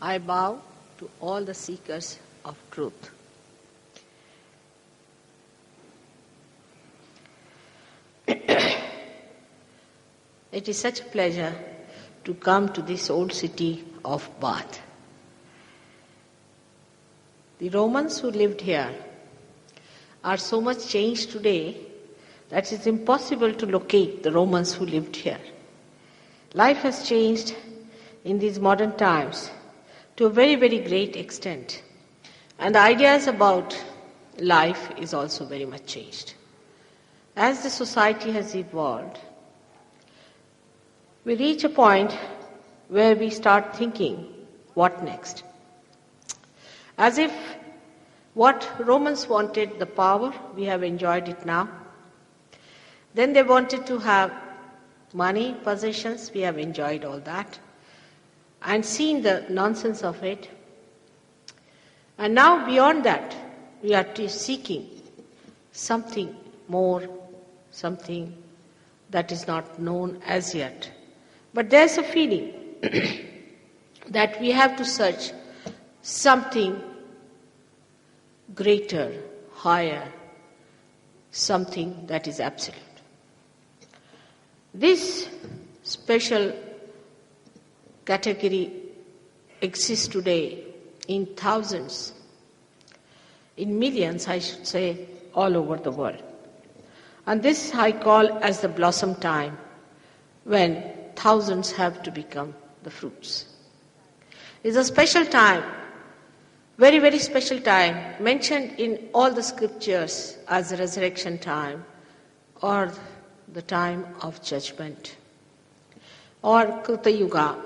I bow to all the seekers of truth. It is such a pleasure to come to this old city of Bath. The Romans who lived here are so much changed today that it's impossible to locate the Romans who lived here. Life has changed in these modern times to a very, very great extent. And the ideas about life is also very much changed. As the society has evolved, we reach a point where we start thinking, what next? As if what Romans wanted, the power, we have enjoyed it now. Then they wanted to have money, possessions, we have enjoyed all that. And seen the nonsense of it. And now beyond that, we are seeking something more, something that is not known as yet. But there's a feeling that we have to search something greater, higher, something that is absolute. This special category exists today in thousands, in millions, I should say, all over the world. And this I call as the blossom time, when thousands have to become the fruits. It's a special time, very, very special time, mentioned in all the scriptures as the resurrection time or the time of judgment or Krita Yuga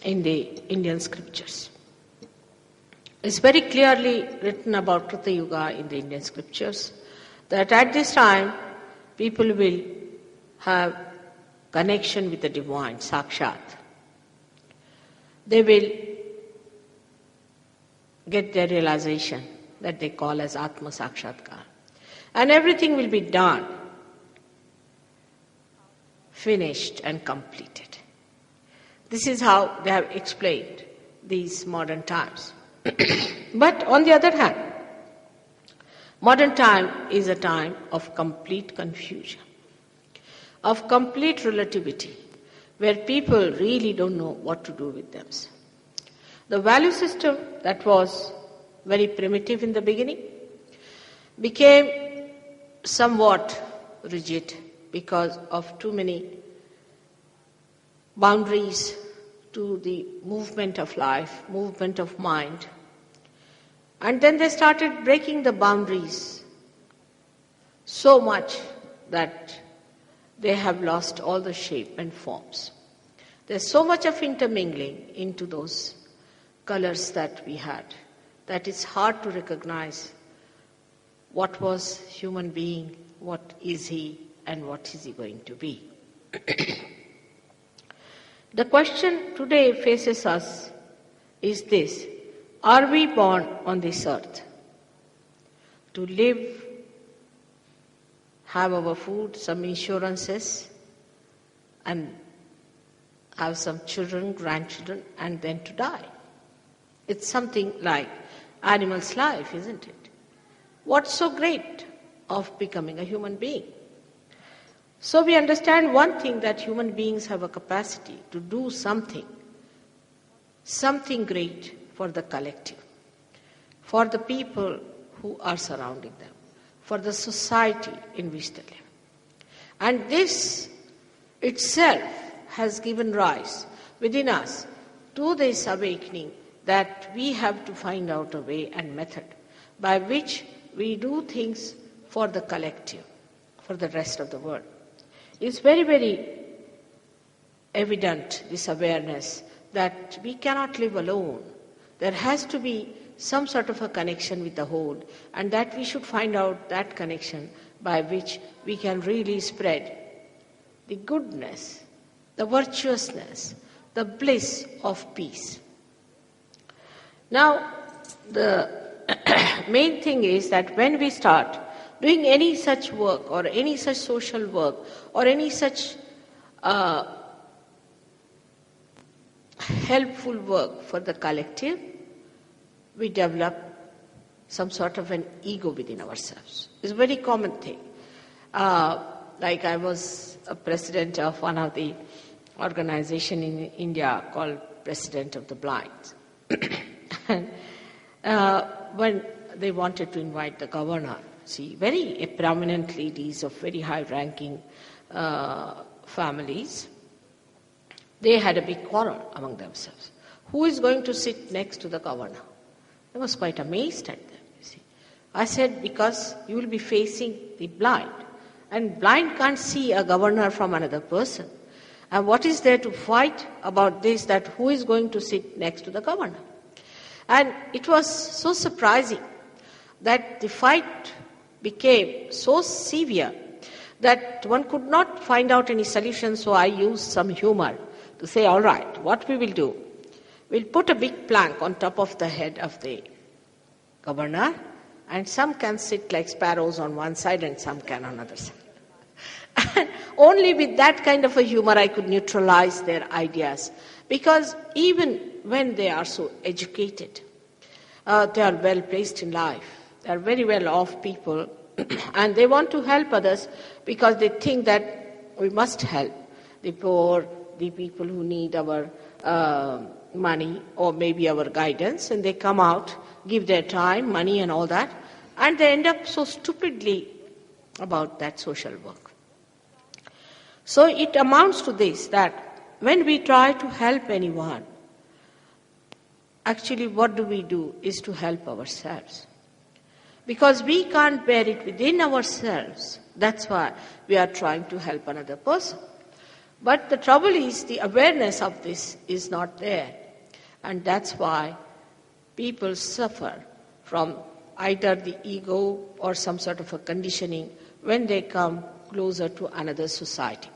in the Indian scriptures. It's very clearly written about Krita Yuga in the Indian scriptures that at this time people will have connection with the divine, Sakshat. They will get their realization that they call as Atma Sakshatkar. And everything will be done, finished and completed. This is how they have explained these modern times. But on the other hand, modern time is a time of complete confusion, of complete relativity, where people really don't know what to do with themselves. The value system that was very primitive in the beginning became somewhat rigid because of too many boundaries to the movement of life, movement of mind. And then they started breaking the boundaries so much that they have lost all the shape and forms. There's so much of intermingling into those colors that we had that it's hard to recognize what was human being, what is he, and what is he going to be. The question today faces us is this: are we born on this earth to live, have our food, some insurances, and have some children, grandchildren, and then to die? It's something like animal's life, isn't it? What's so great of becoming a human being? So we understand one thing, that human beings have a capacity to do something great for the collective, for the people who are surrounding them, for the society in which they live. And this itself has given rise within us to this awakening that we have to find out a way and method by which we do things for the collective, for the rest of the world. It's very, very evident, this awareness, that we cannot live alone. There has to be some sort of a connection with the whole, and that we should find out that connection by which we can really spread the goodness, the virtuousness, the bliss of peace. Now, the main thing is that when we start doing any such work or any such social work or any such helpful work for the collective, we develop some sort of an ego within ourselves. It's a very common thing. Like I was a president of one of the organization in India called President of the Blind. And when they wanted to invite the governor, see, very prominent ladies of very high-ranking families, they had a big quarrel among themselves. Who is going to sit next to the governor? I was quite amazed at them, you see. I said, because you will be facing the blind, and blind can't see a governor from another person. And what is there to fight about this, that who is going to sit next to the governor? And it was so surprising that the fight became so severe that one could not find out any solution, so I used some humor to say, all right, what we will do, we'll put a big plank on top of the head of the governor, and some can sit like sparrows on one side and some can on the other side. And only with that kind of a humor I could neutralize their ideas. Because even when they are so educated, they are well placed in life, they are very well off people, and they want to help others because they think that we must help the poor, the people who need our money or maybe our guidance, and they come out, give their time, money and all that, and they end up so stupidly about that social work. So it amounts to this, that when we try to help anyone, actually what we do is to help ourselves. Because we can't bear it within ourselves, that's why we are trying to help another person. But the trouble is, the awareness of this is not there. And that's why people suffer from either the ego or some sort of a conditioning when they come closer to another society.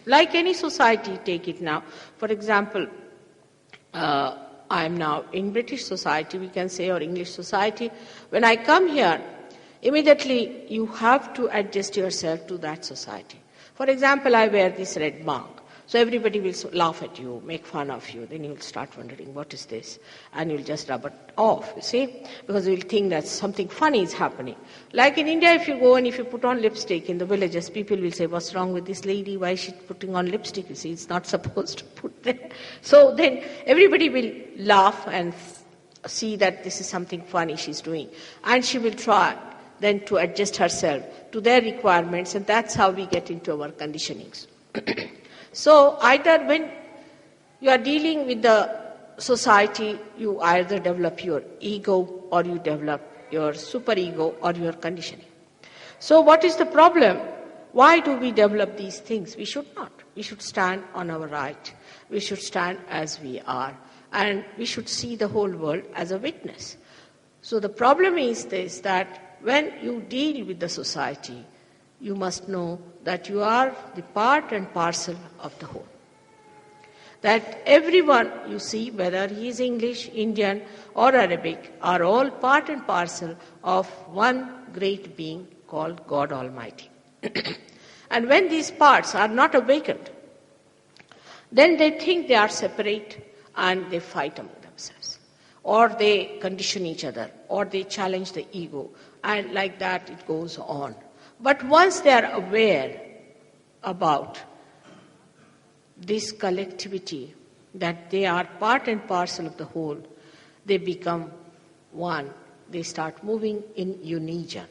Like any society, take it now. For example, I am now in British society, we can say, or English society. When I come here, immediately you have to adjust yourself to that society. For example, I wear this red mark. So everybody will laugh at you, make fun of you. Then you'll start wondering, what is this? And you'll just rub it off, you see? Because you'll think that something funny is happening. Like in India, if you go and if you put on lipstick in the villages, people will say, what's wrong with this lady? Why is she putting on lipstick? You see, it's not supposed to put there. So then everybody will laugh and see that this is something funny she's doing. And she will try then to adjust herself to their requirements, and that's how we get into our conditionings. So either when you are dealing with the society, you either develop your ego or you develop your superego or your conditioning. So what is the problem? Why do we develop these things? We should not. We should stand on our right. We should stand as we are. And we should see the whole world as a witness. So the problem is this, that when you deal with the society, you must know that you are the part and parcel of the whole. That everyone you see, whether he is English, Indian or Arabic, are all part and parcel of one great being called God Almighty. And when these parts are not awakened, then they think they are separate and they fight among themselves. Or they condition each other, or they challenge the ego, and like that it goes on. But once they are aware about this collectivity, that they are part and parcel of the whole, they become one. They start moving in unison.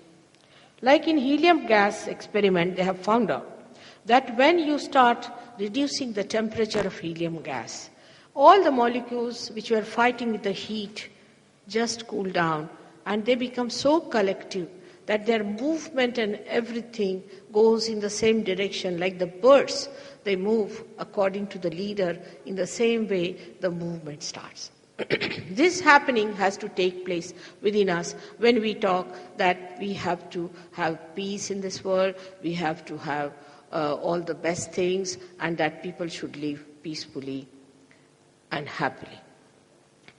Like in helium gas experiment, they have found out that when you start reducing the temperature of helium gas, all the molecules which were fighting with the heat just cool down, and they become so collective that their movement and everything goes in the same direction. Like the birds, they move according to the leader. In the same way, the movement starts. This happening has to take place within us when we talk that we have to have peace in this world, we have to have all the best things, and that people should live peacefully and happily.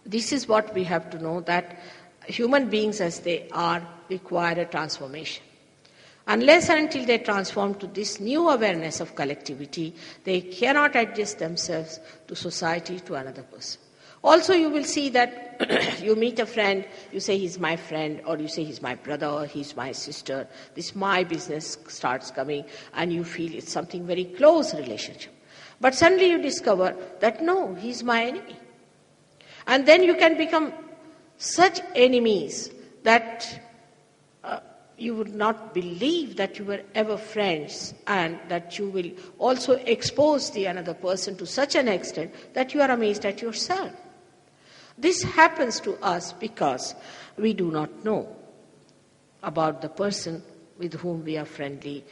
This is what we have to know, that human beings as they are require a transformation. Unless and until they transform to this new awareness of collectivity, they cannot adjust themselves to society, to another person. Also, you will see that you meet a friend, you say he's my friend, or you say he's my brother, or he's my sister. This my business starts coming, and you feel it's something very close relationship. But suddenly you discover that no, he's my enemy. And then you can become such enemies that you would not believe that you were ever friends, and that you will also expose the another person to such an extent that you are amazed at yourself. This happens to us because we do not know about the person with whom we are friendly,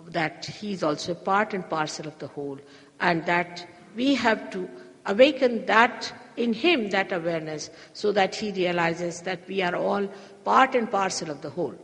that he is also a part and parcel of the whole, and that we have to awaken that in him, that awareness, so that he realizes that we are all part and parcel of the whole.